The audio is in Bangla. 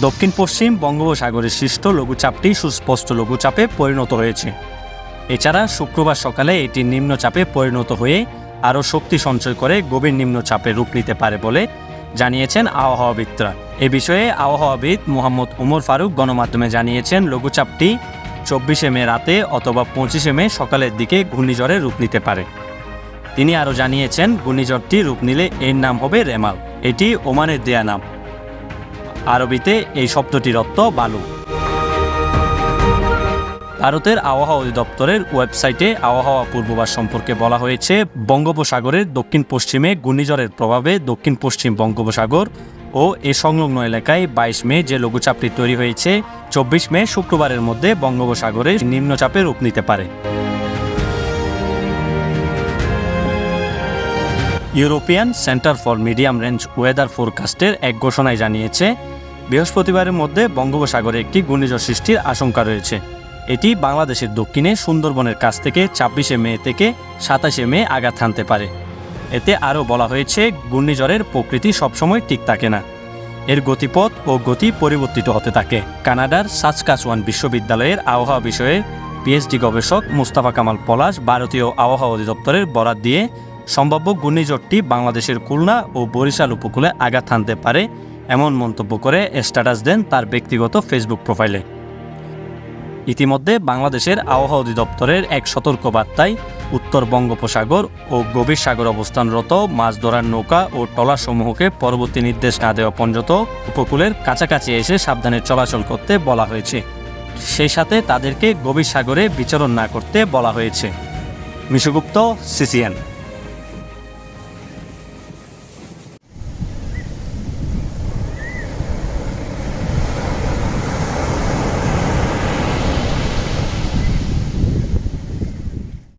দক্ষিণ পশ্চিম বঙ্গোপসাগরের সৃষ্ট লঘুচাপটি সুস্পষ্ট লঘুচাপে পরিণত হয়েছে। এছাড়া শুক্রবার সকালে এটি নিম্নচাপে পরিণত হয়ে আরও শক্তি সঞ্চয় করে গভীর নিম্নচাপে রূপ নিতে পারে বলে জানিয়েছেন আবহাওয়াবিদরা। এ বিষয়ে আবহাওয়াবিদ মোহাম্মদ উমর ফারুক গণমাধ্যমে জানিয়েছেন, লঘুচাপটি 24শে মে রাতে অথবা 25শে মে সকালের দিকে ঘূর্ণিঝড়ে রূপ নিতে পারে। তিনি আরও জানিয়েছেন, ঘূর্ণিঝড়টি রূপ নিলে এর নাম হবে রেমাল। এটি ওমানের দেয়া নাম। আরবিতে এই শব্দটির অর্থ বালু। ভারতের আবহাওয়া অধিদপ্তরের ওয়েবসাইটে আবহাওয়া পূর্বাভাস সম্পর্কে বলা হয়েছে, বঙ্গোপসাগরের দক্ষিণ পশ্চিমে ঘূর্ণিঝড়ের প্রভাবে দক্ষিণ পশ্চিম বঙ্গোপসাগর ও এ সংলগ্ন এলাকায় 22 মে যে লঘুচাপটি তৈরি হয়েছে, 24 মে শুক্রবারের মধ্যে বঙ্গোপসাগরে নিম্নচাপে রূপ নিতে পারে। European centre for medium range weather ফোরকাস্টের এক ঘোষণায় জানিয়েছে, বৃহস্পতিবারের মধ্যে বঙ্গোপসাগরে একটি ঘূর্ণিঝড় সৃষ্টির আশঙ্কা রয়েছে। এটি বাংলাদেশের দক্ষিণে সুন্দরবনের কাছ থেকে 26শে মে থেকে 27শে মে আঘাত হানতে পারে। এতে আরও বলা হয়েছে, ঘূর্ণিঝড়ের প্রকৃতি সবসময় ঠিক থাকে না। এর গতিপথ ও গতি পরিবর্তিত হতে থাকে। কানাডার সাসকাচুয়ান বিশ্ববিদ্যালয়ের আবহাওয়া বিষয়ে পিএইচডি গবেষক মুস্তাফা কামাল পলাশ ভারতীয় আবহাওয়া অধিদপ্তরের বরাত দিয়ে সম্ভাব্য ঘূর্ণিঝড়টি বাংলাদেশের খুলনা ও বরিশাল উপকূলে আঘাত হানতে পারে এমন মন্তব্য করে স্ট্যাটাস দেন তার ব্যক্তিগত ফেসবুক প্রোফাইলে। ইতিমধ্যে বাংলাদেশের আবহাওয়া অধিদপ্তরের এক সতর্ক বার্তায় উত্তর বঙ্গোপসাগর ও গভীর সাগর অবস্থানরত মাছ ধরার নৌকা ও ট্রলারসমূহকে পরবর্তী নির্দেশ না দেওয়া পর্যন্ত উপকূলের কাছাকাছি এসে সাবধানে চলাচল করতে বলা হয়েছে। সেই সাথে তাদেরকে গভীর সাগরে বিচরণ না করতে বলা হয়েছে। মিশুগুপ্ত, সিসিএন।